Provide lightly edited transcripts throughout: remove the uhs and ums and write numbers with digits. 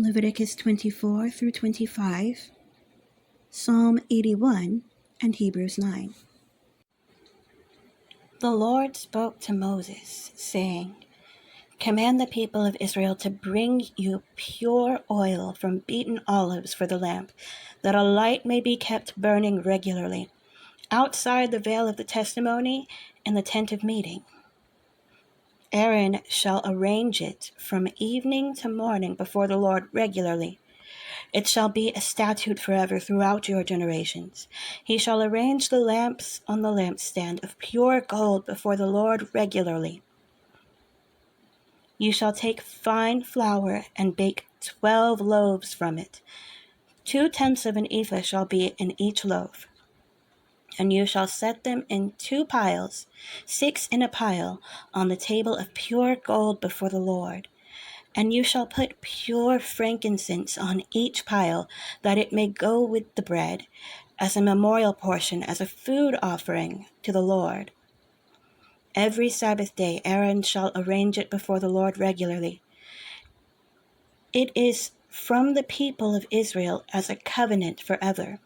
Leviticus 24 through 25, Psalm 81, and Hebrews 9. The Lord spoke to Moses, saying, "Command the people of Israel to bring you pure oil from beaten olives for the lamp, that a light may be kept burning regularly, outside the veil of the testimony in the tent of meeting. Aaron shall arrange it from evening to morning before the Lord regularly. It shall be a statute forever throughout your generations. He shall arrange the lamps on the lampstand of pure gold before the Lord regularly. You shall take fine flour and bake 12 loaves from it. 2/10 of an ephah shall be in each loaf. And you shall set them in 2 piles, 6 in a pile, on the table of pure gold before the Lord. And you shall put pure frankincense on each pile, that it may go with the bread, as a memorial portion, as a food offering to the Lord. Every Sabbath day Aaron shall arrange it before the Lord regularly. It is from the people of Israel as a covenant forever.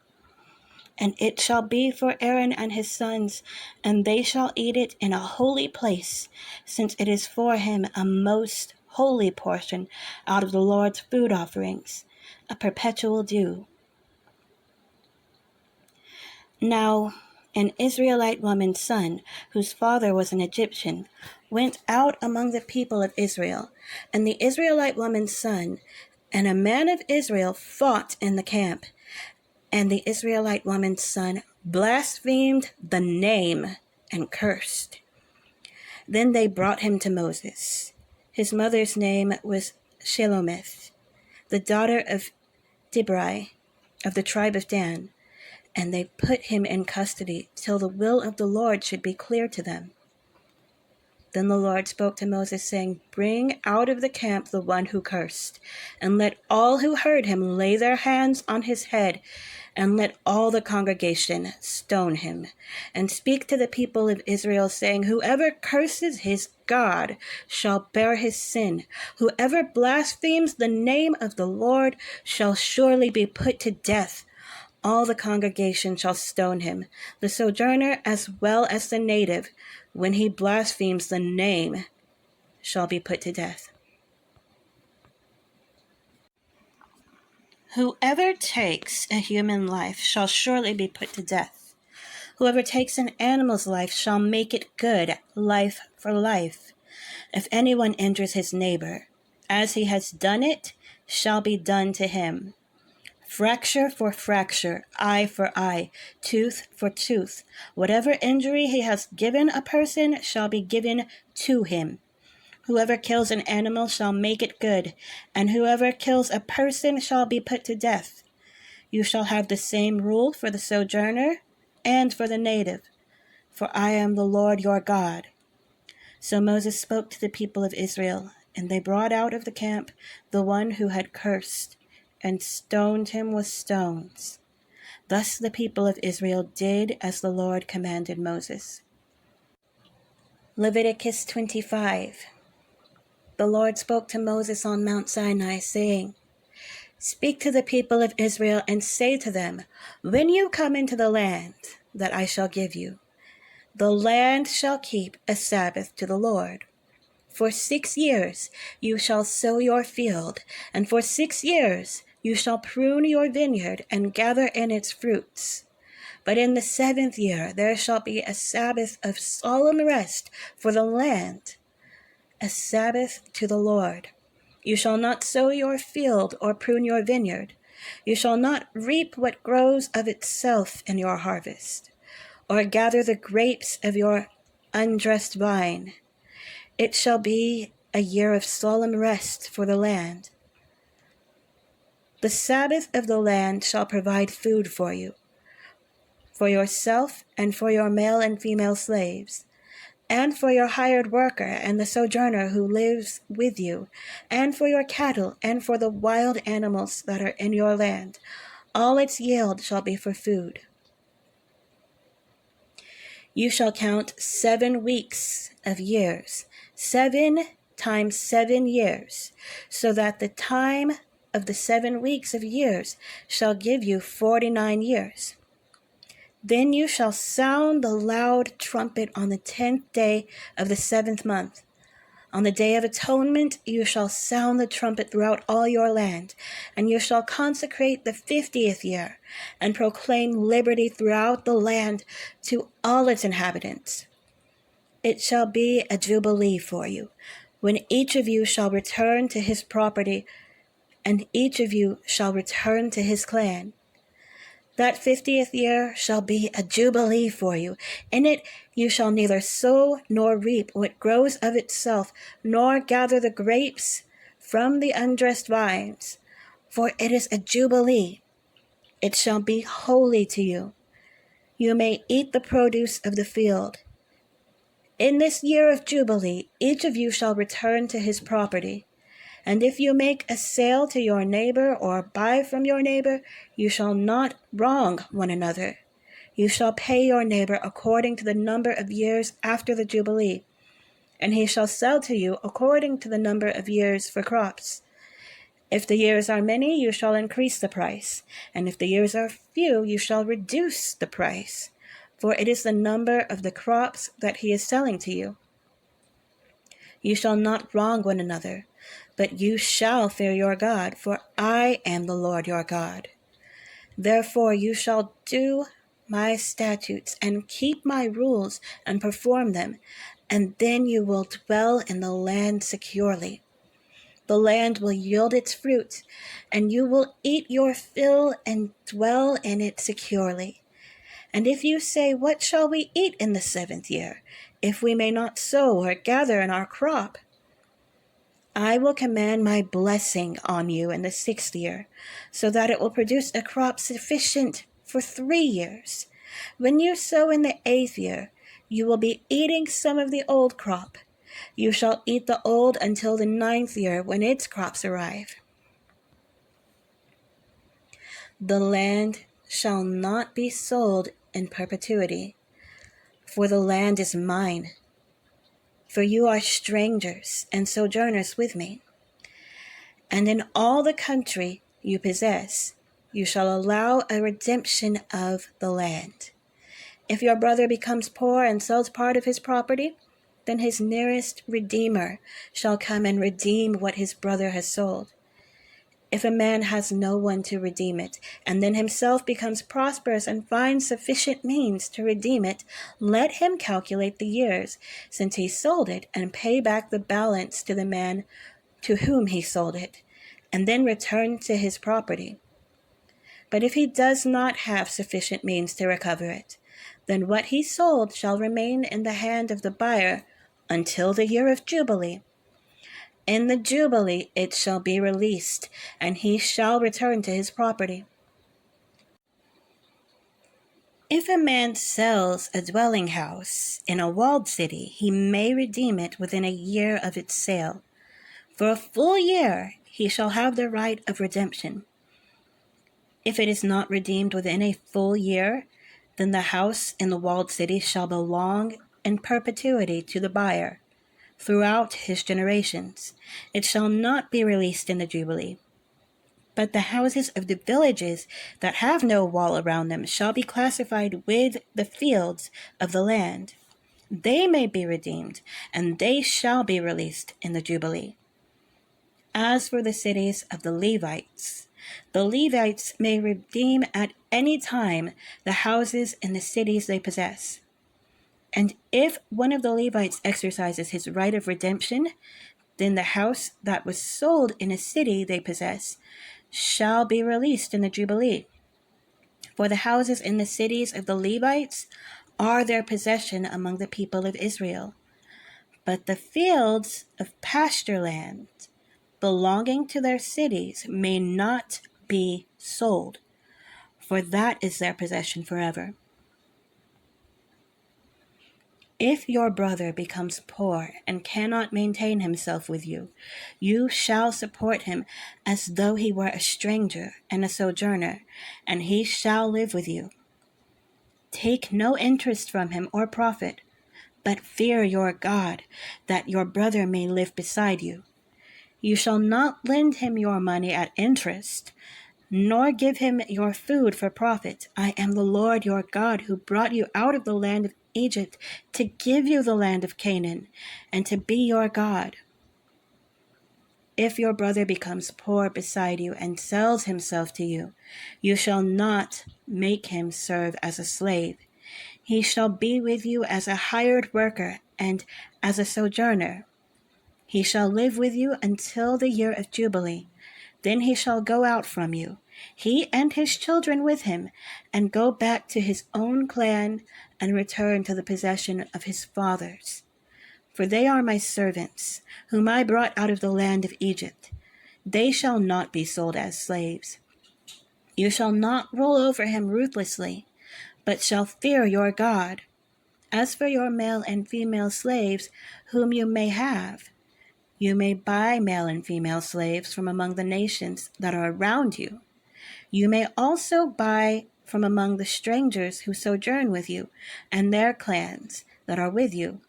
And it shall be for Aaron and his sons, and they shall eat it in a holy place, since it is for him a most holy portion out of the Lord's food offerings, a perpetual due. Now, an Israelite woman's son, whose father was an Egyptian, went out among the people of Israel, and the Israelite woman's son and a man of Israel fought in the camp. And the Israelite woman's son blasphemed the name and cursed. Then they brought him to Moses. His mother's name was Shelomith, the daughter of Dibri, of the tribe of Dan, and they put him in custody till the will of the Lord should be clear to them. Then the Lord spoke to Moses, saying, "Bring out of the camp the one who cursed, and let all who heard him lay their hands on his head, and let all the congregation stone him. And speak to the people of Israel, saying, Whoever curses his God shall bear his sin. Whoever blasphemes the name of the Lord shall surely be put to death. All the congregation shall stone him, the sojourner as well as the native. When he blasphemes the name, shall be put to death. Whoever takes a human life shall surely be put to death. Whoever takes an animal's life shall make it good, life for life. If anyone injures his neighbor, as he has done it, shall be done to him. Fracture for fracture, eye for eye, tooth for tooth. Whatever injury he has given a person shall be given to him. Whoever kills an animal shall make it good, and whoever kills a person shall be put to death. You shall have the same rule for the sojourner and for the native, for I am the Lord your God." So Moses spoke to the people of Israel, and they brought out of the camp the one who had cursed, and stoned him with stones. Thus the people of Israel did as the Lord commanded Moses. Leviticus 25. The Lord spoke to Moses on Mount Sinai, saying, "Speak to the people of Israel and say to them, When you come into the land that I shall give you, the land shall keep a Sabbath to the Lord. For 6 years you shall sow your field, and for 6 years you shall prune your vineyard and gather in its fruits. But in the 7th year there shall be a Sabbath of solemn rest for the land, a Sabbath to the Lord. You shall not sow your field or prune your vineyard. You shall not reap what grows of itself in your harvest, or gather the grapes of your undressed vine. It shall be a year of solemn rest for the land. The Sabbath of the land shall provide food for you, for yourself and for your male and female slaves, and for your hired worker and the sojourner who lives with you, and for your cattle and for the wild animals that are in your land. All its yield shall be for food. You shall count 7 weeks of years, 7 times 7 years, so that the time of the 7 weeks of years shall give you 49 years. Then you shall sound the loud trumpet on the 10th day of the 7th month. On the day of atonement you shall sound the trumpet throughout all your land, and you shall consecrate the 50th year, and proclaim liberty throughout the land to all its inhabitants. It shall be a jubilee for you, when each of you shall return to his property, and each of you shall return to his clan. That 50th year shall be a jubilee for you. In it you shall neither sow nor reap what grows of itself, nor gather the grapes from the undressed vines, for it is a jubilee. It shall be holy to you. You may eat the produce of the field. In this year of jubilee, each of you shall return to his property. And if you make a sale to your neighbor or buy from your neighbor, you shall not wrong one another. You shall pay your neighbor according to the number of years after the Jubilee, and he shall sell to you according to the number of years for crops. If the years are many, you shall increase the price, and if the years are few, you shall reduce the price, for it is the number of the crops that he is selling to you. You shall not wrong one another, but you shall fear your God, for I am the Lord your God. Therefore you shall do my statutes and keep my rules and perform them, and then you will dwell in the land securely. The land will yield its fruit, and you will eat your fill and dwell in it securely. And if you say, what shall we eat in the 7th year, if we may not sow or gather in our crop? I will command my blessing on you in the 6th year, so that it will produce a crop sufficient for 3 years. When you sow in the 8th year, you will be eating some of the old crop. You shall eat the old until the 9th year, when its crops arrive. The land shall not be sold in perpetuity, for the land is mine. For you are strangers and sojourners with me. And in all the country you possess, you shall allow a redemption of the land. If your brother becomes poor and sells part of his property, then his nearest redeemer shall come and redeem what his brother has sold. If a man has no one to redeem it, and then himself becomes prosperous and finds sufficient means to redeem it, let him calculate the years since he sold it and pay back the balance to the man to whom he sold it, and then return to his property. But if he does not have sufficient means to recover it, then what he sold shall remain in the hand of the buyer until the year of Jubilee. In the Jubilee it shall be released, and he shall return to his property. If a man sells a dwelling house in a walled city, he may redeem it within a year of its sale. For a full year he shall have the right of redemption. If it is not redeemed within a full year, then the house in the walled city shall belong in perpetuity to the buyer throughout his generations. It shall not be released in the Jubilee. But the houses of the villages that have no wall around them shall be classified with the fields of the land. They may be redeemed, and they shall be released in the Jubilee. As for the cities of the Levites may redeem at any time the houses in the cities they possess. And if one of the Levites exercises his right of redemption, then the house that was sold in a city they possess shall be released in the Jubilee. For the houses in the cities of the Levites are their possession among the people of Israel. But the fields of pasture land belonging to their cities may not be sold, for that is their possession forever. If your brother becomes poor and cannot maintain himself with you, you shall support him as though he were a stranger and a sojourner, and he shall live with you. Take no interest from him or profit, but fear your God, that your brother may live beside you. You shall not lend him your money at interest, nor give him your food for profit. I am the Lord your God, who brought you out of the land of Egypt to give you the land of Canaan and to be your God. If your brother becomes poor beside you and sells himself to you, you shall not make him serve as a slave. He shall be with you as a hired worker and as a sojourner. He shall live with you until the year of Jubilee. Then he shall go out from you, he and his children with him, and go back to his own clan and return to the possession of his fathers. For they are my servants, whom I brought out of the land of Egypt. They shall not be sold as slaves. You shall not rule over him ruthlessly, but shall fear your God. As for your male and female slaves, whom you may have, you may buy male and female slaves from among the nations that are around you. You may also buy from among the strangers who sojourn with you, and their clans that are with you,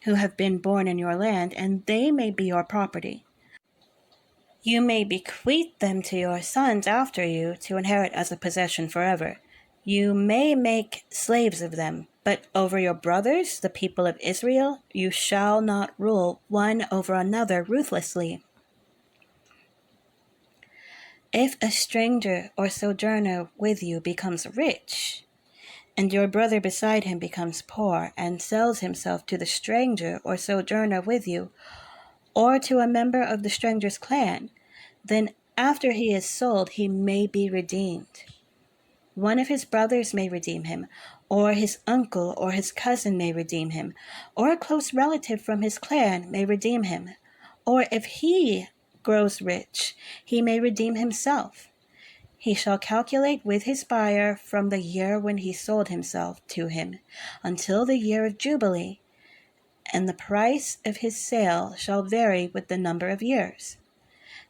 who have been born in your land, and they may be your property. You may bequeath them to your sons after you to inherit as a possession forever. You may make slaves of them, but over your brothers, the people of Israel, you shall not rule one over another ruthlessly. If a stranger or sojourner with you becomes rich, and your brother beside him becomes poor and sells himself to the stranger or sojourner with you, or to a member of the stranger's clan, then after he is sold, he may be redeemed. One of his brothers may redeem him, or his uncle or his cousin may redeem him, or a close relative from his clan may redeem him. Or if he grows rich, he may redeem himself. He shall calculate with his buyer from the year when he sold himself to him until the year of Jubilee, and the price of his sale shall vary with the number of years.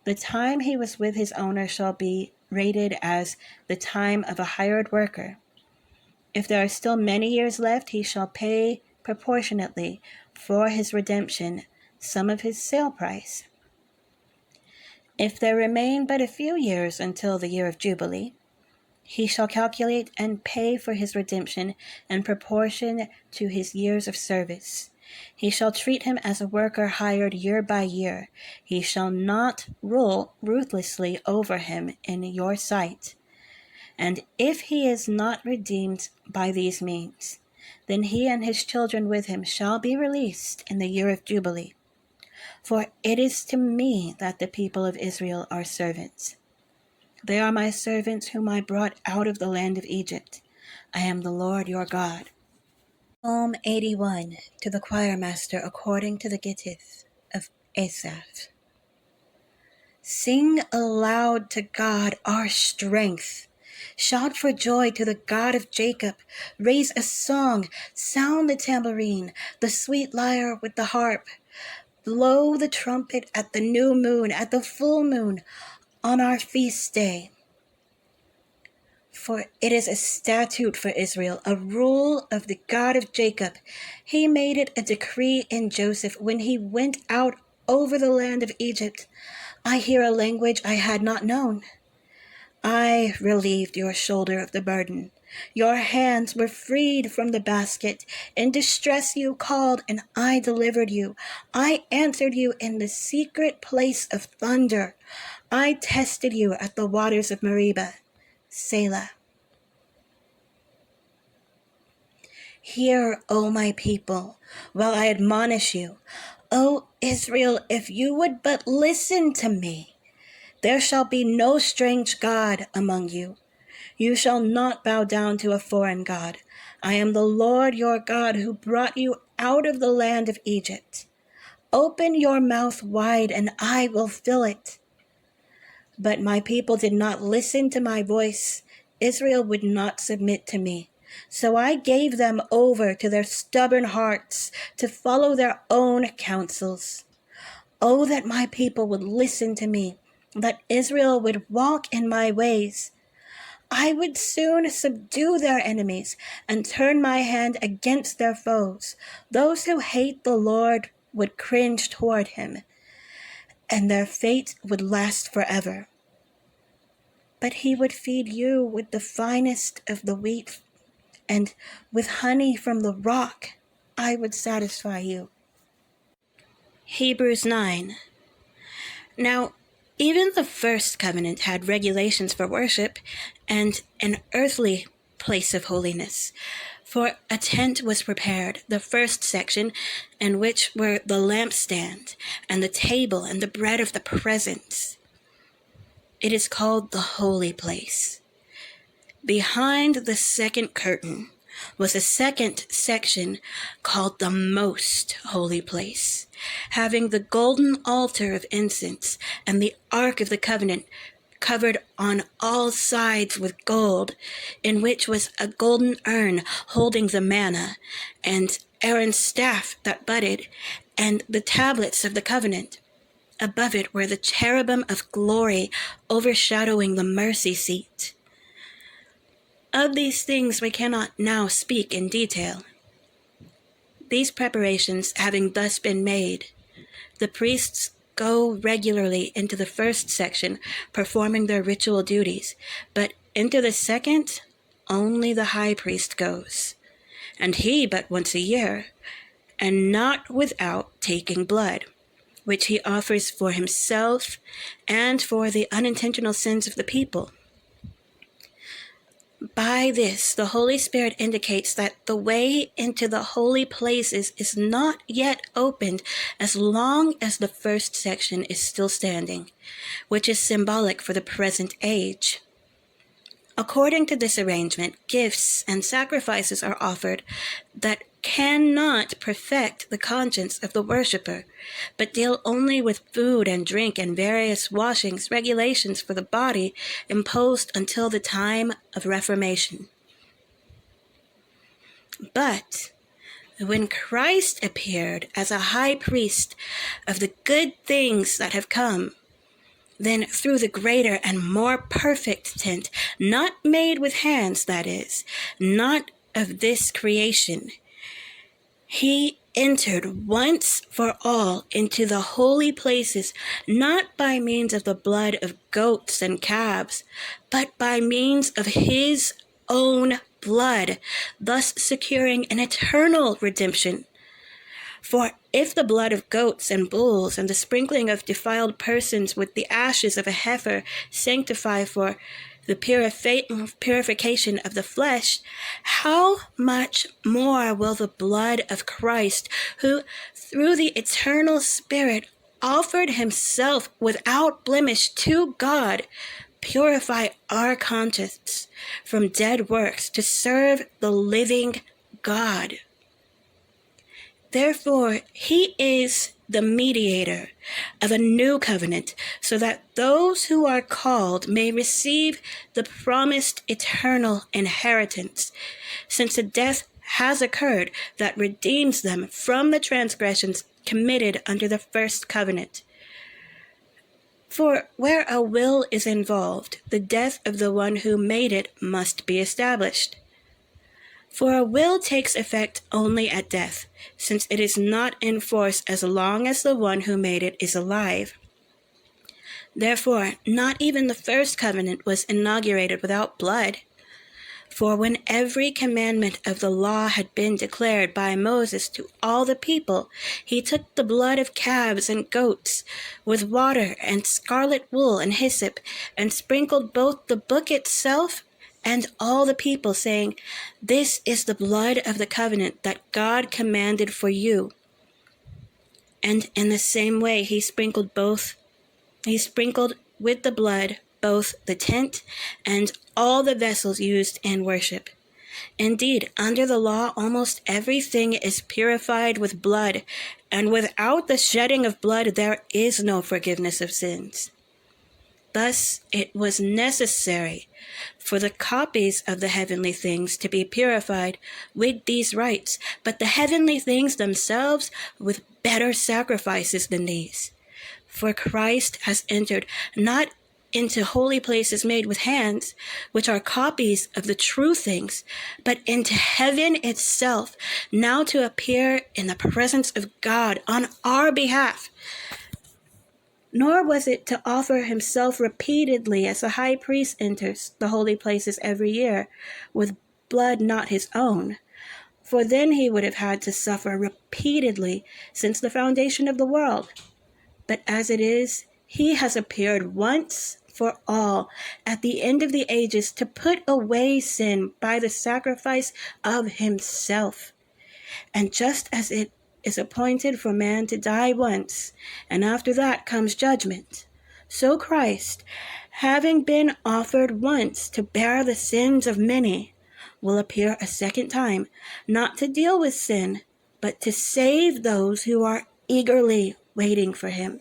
The time he was with his owner shall be rated as the time of a hired worker. If there are still many years left, he shall pay proportionately for his redemption some of his sale price. If there remain but a few years until the year of Jubilee, he shall calculate and pay for his redemption in proportion to his years of service. He shall treat him as a worker hired year by year. He shall not rule ruthlessly over him in your sight. And if he is not redeemed by these means, then he and his children with him shall be released in the year of Jubilee. For it is to me that the people of Israel are servants. They are my servants whom I brought out of the land of Egypt. I am the Lord your God. Psalm 81, to the choir master according to the Gittith of Asaph. Sing aloud to God our strength. Shout for joy to the God of Jacob. Raise a song, sound the tambourine, the sweet lyre with the harp. Blow the trumpet at the new moon, at the full moon, on our feast day. For it is a statute for Israel, a rule of the God of Jacob. He made it a decree in Joseph when he went out over the land of Egypt. I hear a language I had not known. I relieved your shoulder of the burden. Your hands were freed from the basket. In distress you called, and I delivered you. I answered you in the secret place of thunder. I tested you at the waters of Meribah. Selah. Hear, O my people, while I admonish you. O Israel, if you would but listen to me. There shall be no strange god among you. You shall not bow down to a foreign god. I am the Lord your God who brought you out of the land of Egypt. Open your mouth wide and I will fill it. But my people did not listen to my voice. Israel would not submit to me. So I gave them over to their stubborn hearts to follow their own counsels. Oh, that my people would listen to me, that Israel would walk in my ways. I would soon subdue their enemies and turn my hand against their foes. Those who hate the Lord would cringe toward him. and their fate would last forever. But he would feed you with the finest of the wheat, and with honey from the rock I would satisfy you. Hebrews 9. Now, even the first covenant had regulations for worship and an earthly place of holiness. For a tent was prepared, the first section, in which were the lampstand and the table and the bread of the presence. It is called the holy place. Behind the second curtain was a second section called the most holy place, having the golden altar of incense and the ark of the covenant covered on all sides with gold, in which was a golden urn holding the manna, and Aaron's staff that budded, and the tablets of the covenant. Above it were the cherubim of glory overshadowing the mercy seat. Of these things we cannot now speak in detail. These preparations having thus been made, the priests go regularly into the first section, performing their ritual duties, but into the second, only the high priest goes, and he but once a year, and not without taking blood, which he offers for himself and for the unintentional sins of the people. By this, the Holy Spirit indicates that the way into the holy places is not yet opened as long as the first section is still standing, which is symbolic for the present age. According to this arrangement, gifts and sacrifices are offered that cannot perfect the conscience of the worshiper, but deal only with food and drink and various washings, regulations for the body imposed until the time of Reformation. But when Christ appeared as a high priest of the good things that have come, then through the greater and more perfect tent, not made with hands, that is, not of this creation, he entered once for all into the holy places, not by means of the blood of goats and calves, but by means of his own blood, thus securing an eternal redemption. For if the blood of goats and bulls and the sprinkling of defiled persons with the ashes of a heifer sanctify for the purification of the flesh, how much more will the blood of Christ, who through the eternal Spirit offered himself without blemish to God, purify our conscience from dead works to serve the living God? Therefore, he is the mediator of a new covenant, so that those who are called may receive the promised eternal inheritance, since a death has occurred that redeems them from the transgressions committed under the first covenant. For where a will is involved, the death of the one who made it must be established. For a will takes effect only at death, since it is not in force as long as the one who made it is alive. Therefore, not even the first covenant was inaugurated without blood. For when every commandment of the law had been declared by Moses to all the people, he took the blood of calves and goats with water and scarlet wool and hyssop, and sprinkled both the book itself and all the people, saying, "This is the blood of the covenant that God commanded for you." And in the same way he sprinkled with the blood both the tent and all the vessels used in worship. Indeed, under the law, almost everything is purified with blood, and without the shedding of blood there is no forgiveness of sins. Thus it was necessary for the copies of the heavenly things to be purified with these rites, but the heavenly things themselves with better sacrifices than these. For Christ has entered not into holy places made with hands, which are copies of the true things, but into heaven itself, now to appear in the presence of God on our behalf. Nor was it to offer himself repeatedly as the high priest enters the holy places every year with blood not his own, for then he would have had to suffer repeatedly since the foundation of the world. But as it is, he has appeared once for all at the end of the ages to put away sin by the sacrifice of himself. And just as it is appointed for man to die once, and after that comes judgment, so Christ, having been offered once to bear the sins of many, will appear a second time, not to deal with sin, but to save those who are eagerly waiting for him.